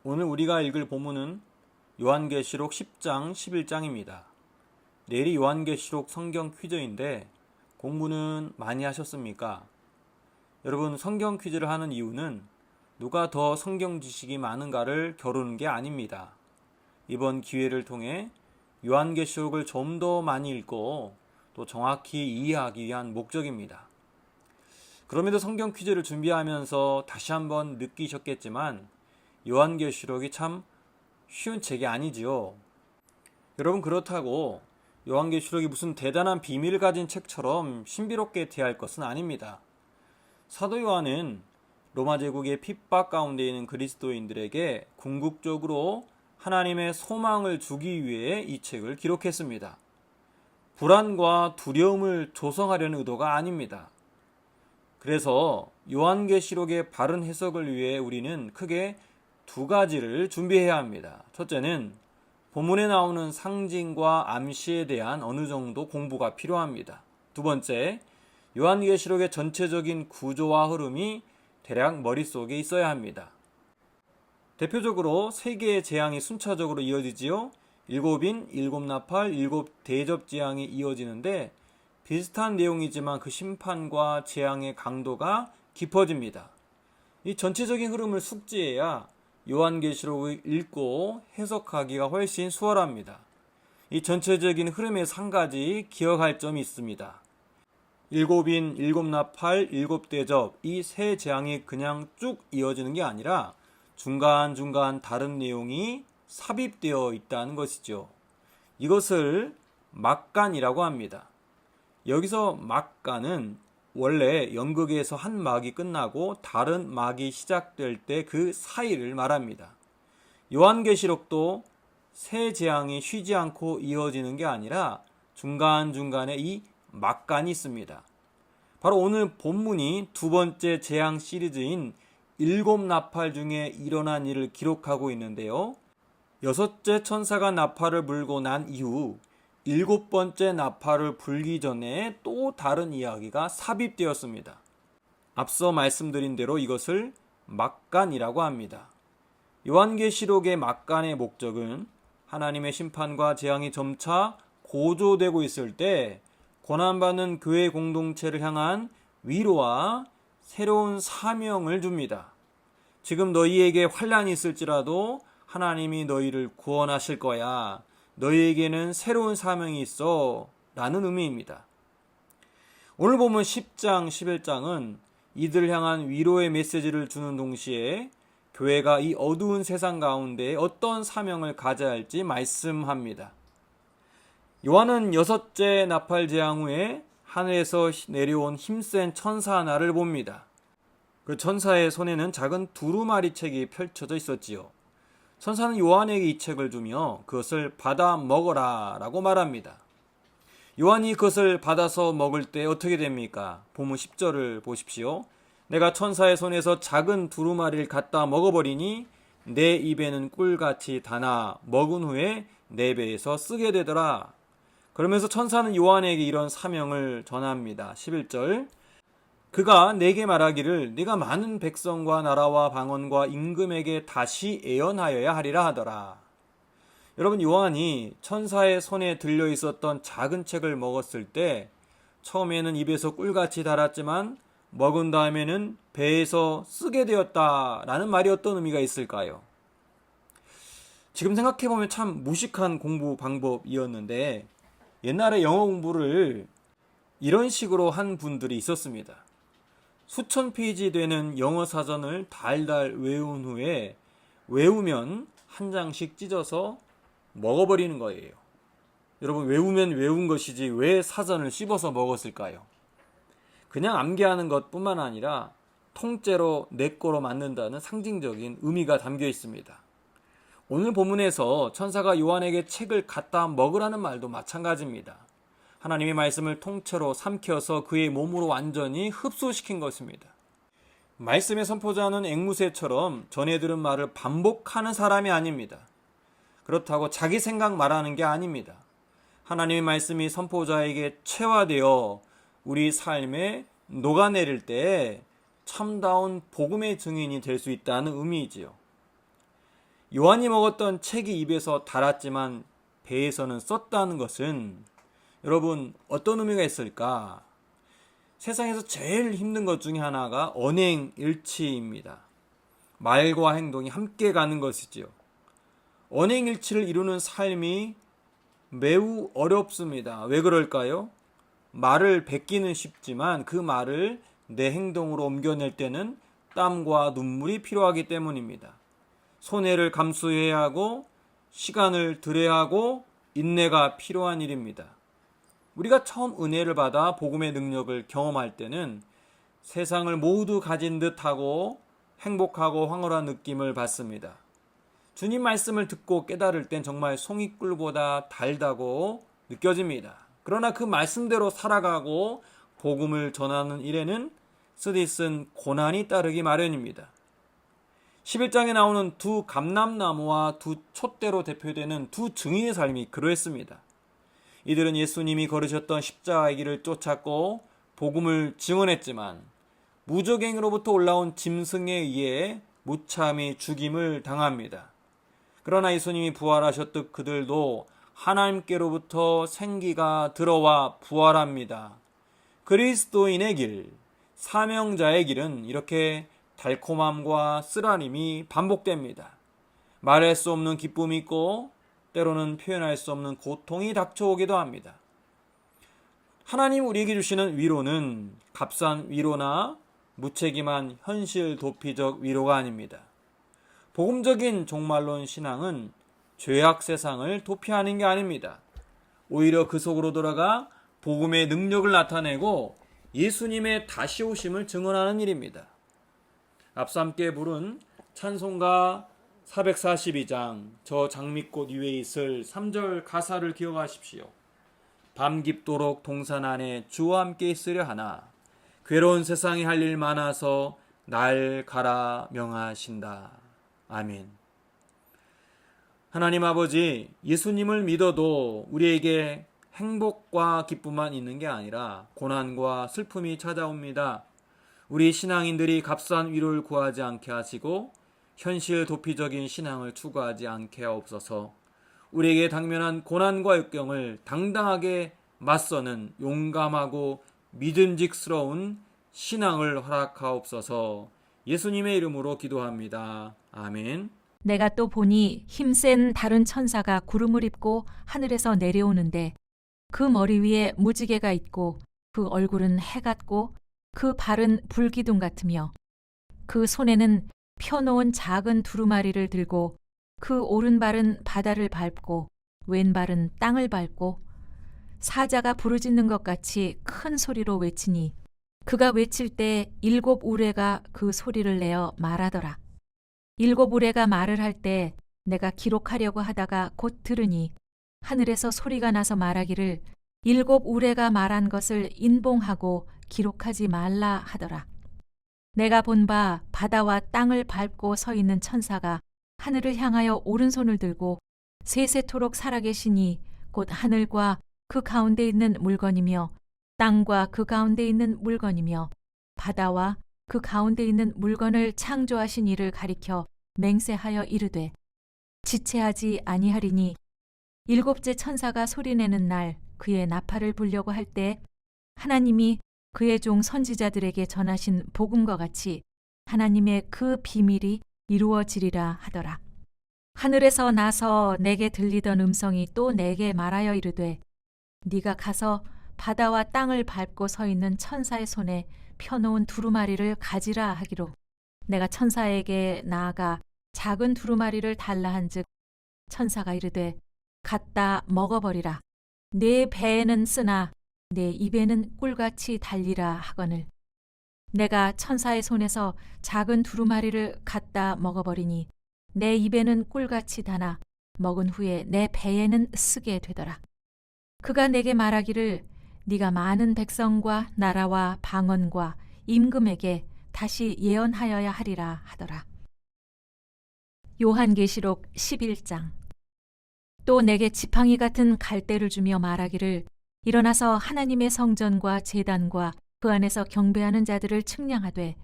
오늘 우리가 읽을 본문은 요한계시록 10장 11장입니다. 내일이 요한계시록 성경 퀴즈인데 공부는 많이 하셨습니까? 여러분, 성경 퀴즈를 하는 이유는 누가 더 성경 지식이 많은가를 겨루는 게 아닙니다. 이번 기회를 통해 요한계시록을 좀 더 많이 읽고 또 정확히 이해하기 위한 목적입니다. 그럼에도 성경 퀴즈를 준비하면서 다시 한번 느끼셨겠지만 요한계시록이 참 쉬운 책이 아니지요. 여러분, 그렇다고 요한계시록이 무슨 대단한 비밀을 가진 책처럼 신비롭게 대할 것은 아닙니다. 사도 요한은 로마 제국의 핍박 가운데 있는 그리스도인들에게 궁극적으로 하나님의 소망을 주기 위해 이 책을 기록했습니다. 불안과 두려움을 조성하려는 의도가 아닙니다. 그래서 요한계시록의 바른 해석을 위해 우리는 크게 두 가지를 준비해야 합니다. 첫째는 본문에 나오는 상징과 암시에 대한 어느 정도 공부가 필요합니다. 두 번째, 요한계시록의 전체적인 구조와 흐름이 대략 머릿속에 있어야 합니다. 대표적으로 세 개의 재앙이 순차적으로 이어지지요. 일곱인, 일곱나팔, 일곱대접재앙이 이어지는데 비슷한 내용이지만 그 심판과 재앙의 강도가 깊어집니다. 이 전체적인 흐름을 숙지해야 요한계시록을 읽고 해석하기가 훨씬 수월합니다. 이 전체적인 흐름에서 한 가지 기억할 점이 있습니다. 일곱인, 일곱나팔, 일곱대접 이 세 재앙이 그냥 쭉 이어지는 게 아니라 중간중간 다른 내용이 삽입되어 있다는 것이죠. 이것을 막간이라고 합니다. 여기서 막간은 원래 연극에서 한 막이 끝나고 다른 막이 시작될 때 그 사이를 말합니다. 요한계시록도 세 재앙이 쉬지 않고 이어지는 게 아니라 중간중간에 이 막간이 있습니다. 바로 오늘 본문이 두 번째 재앙 시리즈인 일곱 나팔 중에 일어난 일을 기록하고 있는데요. 여섯째 천사가 나팔을 불고 난 이후 일곱 번째 나팔을 불기 전에 또 다른 이야기가 삽입되었습니다. 앞서 말씀드린 대로 이것을 막간이라고 합니다. 요한계시록의 막간의 목적은 하나님의 심판과 재앙이 점차 고조되고 있을 때 고난받는 교회 공동체를 향한 위로와 새로운 사명을 줍니다. 지금 너희에게 환난이 있을지라도 하나님이 너희를 구원하실 거야. 너희에게는 새로운 사명이 있어 라는 의미입니다. 오늘 보면 10장, 11장은 이들을 향한 위로의 메시지를 주는 동시에 교회가 이 어두운 세상 가운데 어떤 사명을 가져야 할지 말씀합니다. 요한은 여섯째 나팔 재앙 후에 하늘에서 내려온 힘센 천사 하나를 봅니다. 그 천사의 손에는 작은 두루마리 책이 펼쳐져 있었지요. 천사는 요한에게 이 책을 주며 그것을 받아 먹어라 라고 말합니다. 요한이 그것을 받아서 먹을 때 어떻게 됩니까? 본문 10절을 보십시오. 내가 천사의 손에서 작은 두루마리를 갖다 먹어버리니 내 입에는 꿀같이 다나 먹은 후에 내 배에서 쓰게 되더라. 그러면서 천사는 요한에게 이런 사명을 전합니다. 11절 그가 내게 말하기를 네가 많은 백성과 나라와 방언과 임금에게 다시 예언하여야 하리라 하더라. 여러분, 요한이 천사의 손에 들려 있었던 작은 책을 먹었을 때 처음에는 입에서 꿀같이 달았지만 먹은 다음에는 배에서 쓰게 되었다라는 말이 어떤 의미가 있을까요? 지금 생각해보면 참 무식한 공부 방법이었는데 옛날에 영어 공부를 이런 식으로 한 분들이 있었습니다. 수천 페이지 되는 영어 사전을 달달 외운 후에 외우면 한 장씩 찢어서 먹어버리는 거예요. 여러분, 외우면 외운 것이지 왜 사전을 씹어서 먹었을까요? 그냥 암기하는 것뿐만 아니라 통째로 내 거로 만든다는 상징적인 의미가 담겨 있습니다. 오늘 본문에서 천사가 요한에게 책을 갖다 먹으라는 말도 마찬가지입니다. 하나님의 말씀을 통째로 삼켜서 그의 몸으로 완전히 흡수시킨 것입니다. 말씀의 선포자는 앵무새처럼 전해 들은 말을 반복하는 사람이 아닙니다. 그렇다고 자기 생각 말하는 게 아닙니다. 하나님의 말씀이 선포자에게 체화되어 우리 삶에 녹아내릴 때 참다운 복음의 증인이 될 수 있다는 의미이지요. 요한이 먹었던 책이 입에서 달았지만 배에서는 썼다는 것은 여러분 어떤 의미가 있을까? 세상에서 제일 힘든 것 중에 하나가 언행일치입니다. 말과 행동이 함께 가는 것이지요. 언행일치를 이루는 삶이 매우 어렵습니다. 왜 그럴까요? 말을 뱉기는 쉽지만 그 말을 내 행동으로 옮겨낼 때는 땀과 눈물이 필요하기 때문입니다. 손해를 감수해야 하고 시간을 들여야 하고 인내가 필요한 일입니다. 우리가 처음 은혜를 받아 복음의 능력을 경험할 때는 세상을 모두 가진 듯하고 행복하고 황홀한 느낌을 받습니다. 주님 말씀을 듣고 깨달을 땐 정말 송이꿀보다 달다고 느껴집니다. 그러나 그 말씀대로 살아가고 복음을 전하는 일에는 쓰디쓴 고난이 따르기 마련입니다. 11장에 나오는 두 감람나무와 두 촛대로 대표되는 두 증인의 삶이 그러했습니다. 이들은 예수님이 걸으셨던 십자가의 길을 쫓았고 복음을 증언했지만 무적행으로부터 올라온 짐승에 의해 무참히 죽임을 당합니다. 그러나 예수님이 부활하셨듯 그들도 하나님께로부터 생기가 들어와 부활합니다. 그리스도인의 길, 사명자의 길은 이렇게 달콤함과 쓰라림이 반복됩니다. 말할 수 없는 기쁨이 있고 때로는 표현할 수 없는 고통이 닥쳐오기도 합니다. 하나님 우리에게 주시는 위로는 값싼 위로나 무책임한 현실 도피적 위로가 아닙니다. 복음적인 종말론 신앙은 죄악 세상을 도피하는 게 아닙니다. 오히려 그 속으로 들어가 복음의 능력을 나타내고 예수님의 다시 오심을 증언하는 일입니다. 앞서 함께 부른 찬송가 442장 저 장미꽃 위에 있을 3절 가사를 기억하십시오. 밤 깊도록 동산 안에 주와 함께 있으려 하나 괴로운 세상에 할 일 많아서 날 가라 명하신다. 아멘. 하나님 아버지, 예수님을 믿어도 우리에게 행복과 기쁨만 있는 게 아니라 고난과 슬픔이 찾아옵니다. 우리 신앙인들이 값싼 위로를 구하지 않게 하시고 현실 도피적인 신앙을 추구하지 않게 하옵소서. 우리에게 당면한 고난과 역경을 당당하게 맞서는 용감하고 믿음직스러운 신앙을 허락하옵소서. 예수님의 이름으로 기도합니다. 아멘. 내가 또 보니 힘센 다른 천사가 구름을 입고 하늘에서 내려오는데 그 머리 위에 무지개가 있고 그 얼굴은 해 같고 그 발은 불기둥 같으며 그 손에는 펴놓은 작은 두루마리를 들고 그 오른발은 바다를 밟고 왼발은 땅을 밟고 사자가 부르짖는 것 같이 큰 소리로 외치니 그가 외칠 때 7 우레가 그 소리를 내어 말하더라. 7 우레가 말을 할 때 내가 기록하려고 하다가 곧 들으니 하늘에서 소리가 나서 말하기를 7 우레가 말한 것을 인봉하고 기록하지 말라 하더라. 내가 본 바 바다와 땅을 밟고 서 있는 천사가 하늘을 향하여 오른손을 들고 세세토록 살아계시니 곧 하늘과 그 가운데 있는 물건이며 땅과 그 가운데 있는 물건이며 바다와 그 가운데 있는 물건을 창조하신 이를 가리켜 맹세하여 이르되 지체하지 아니하리니 7째 천사가 소리내는 날 그의 나팔을 불려고 할 때 하나님이 그의 종 선지자들에게 전하신 복음과 같이 하나님의 그 비밀이 이루어지리라 하더라. 하늘에서 나서 내게 들리던 음성이 또 내게 말하여 이르되 네가 가서 바다와 땅을 밟고 서 있는 천사의 손에 펴놓은 두루마리를 가지라 하기로 내가 천사에게 나아가 작은 두루마리를 달라 한즉 천사가 이르되 갖다 먹어버리라. 내 배에는 쓰나 내 입에는 꿀같이 달리라 하거늘 내가 천사의 손에서 작은 두루마리를 갖다 먹어버리니 내 입에는 꿀같이 다나 먹은 후에 내 배에는 쓰게 되더라. 그가 내게 말하기를 네가 많은 백성과 나라와 방언과 임금에게 다시 예언하여야 하리라 하더라. 요한계시록 11장. 또 내게 지팡이 같은 갈대를 주며 말하기를 일어나서 하나님의 성전과 제단과 그 안에서 경배하는 자들을 측량하되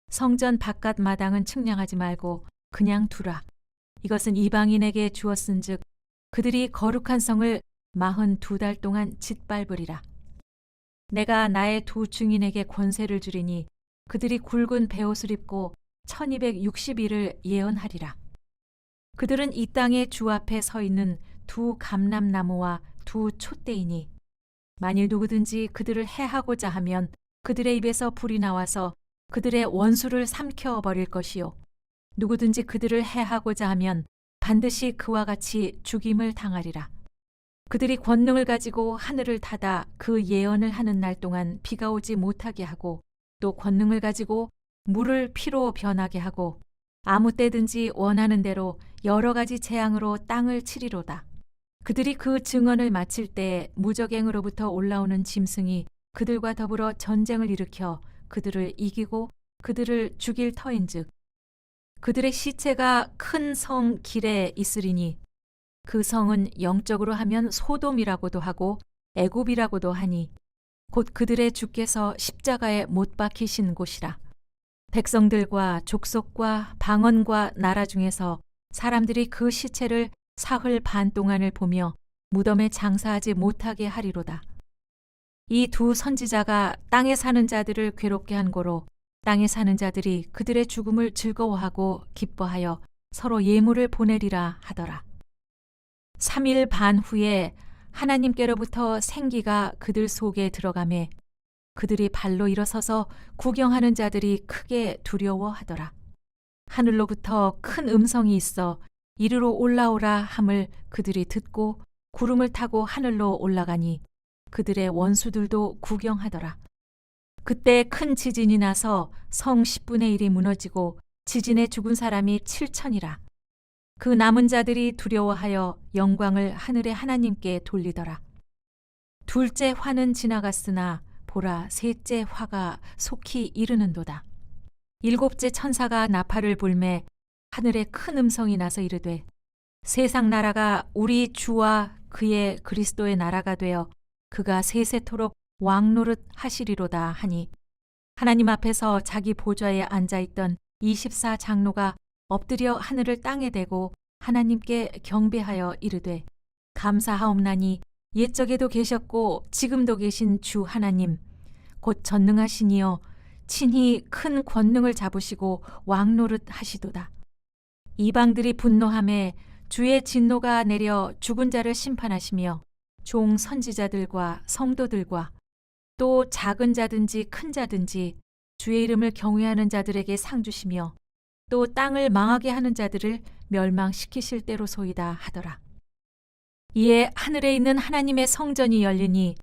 성전 바깥 마당은 측량하지 말고 그냥 두라. 이것은 이방인에게 주었은즉 그들이 거룩한 성을 42달 동안 짓밟으리라. 내가 나의 두 증인에게 권세를 주리니 그들이 굵은 베옷을 입고 1260일을 예언하리라. 그들은 이 땅의 주 앞에 서 있는 두 감람나무와 두 촛대이니 만일 누구든지 그들을 해하고자 하면 그들의 입에서 불이 나와서 그들의 원수를 삼켜버릴 것이요 누구든지 그들을 해하고자 하면 반드시 그와 같이 죽임을 당하리라. 그들이 권능을 가지고 하늘을 닫아 그 예언을 하는 날 동안 비가 오지 못하게 하고 또 권능을 가지고 물을 피로 변하게 하고 아무 때든지 원하는 대로 여러 가지 재앙으로 땅을 치리로다. 그들이 그 증언을 마칠 때에 무적행으로부터 올라오는 짐승이 그들과 더불어 전쟁을 일으켜 그들을 이기고 그들을 죽일 터인즉 그들의 시체가 큰 성 길에 있으리니 그 성은 영적으로 하면 소돔이라고도 하고 애굽이라고도 하니 곧 그들의 주께서 십자가에 못 박히신 곳이라. 백성들과 족속과 방언과 나라 중에서 사람들이 그 시체를 사흘 반 동안을 보며 무덤에 장사하지 못하게 하리로다. 이 두 선지자가 땅에 사는 자들을 괴롭게 한 고로 땅에 사는 자들이 그들의 죽음을 즐거워하고 기뻐하여 서로 예물을 보내리라 하더라. 3일 반 후에 하나님께로부터 생기가 그들 속에 들어가매 그들이 발로 일어서서 구경하는 자들이 크게 두려워하더라. 하늘로부터 큰 음성이 있어 이리로 올라오라 함을 그들이 듣고 구름을 타고 하늘로 올라가니 그들의 원수들도 구경하더라. 그때 큰 지진이 나서 성 10분의 1이 무너지고 지진에 죽은 사람이 7천이라. 그 남은 자들이 두려워하여 영광을 하늘의 하나님께 돌리더라. 둘째 화는 지나갔으나 보라 셋째 화가 속히 이르는도다. 일곱째 천사가 나팔을 불매 하늘에 큰 음성이 나서 이르되 세상 나라가 우리 주와 그의 그리스도의 나라가 되어 그가 세세토록 왕노릇 하시리로다 하니 하나님 앞에서 자기 보좌에 앉아있던 24장로가 엎드려 하늘을 땅에 대고 하나님께 경배하여 이르되 감사하옵나니 옛적에도 계셨고 지금도 계신 주 하나님 곧 전능하시니여 친히 큰 권능을 잡으시고 왕노릇 하시도다. 이방들이 분노하매 주의 진노가 내려 죽은 자를 심판하시며 종 선지자들과 성도들과 또 작은 자든지 큰 자든지 주의 이름을 경외하는 자들에게 상 주시며 또 땅을 망하게 하는 자들을 멸망시키실 때로소이다 하더라. 이에 하늘에 있는 하나님의 성전이 열리니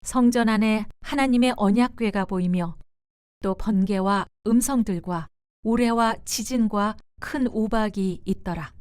성전 안에 하나님의 언약궤가 보이며 또 번개와 음성들과 우레와 지진과 큰 우박이 있더라.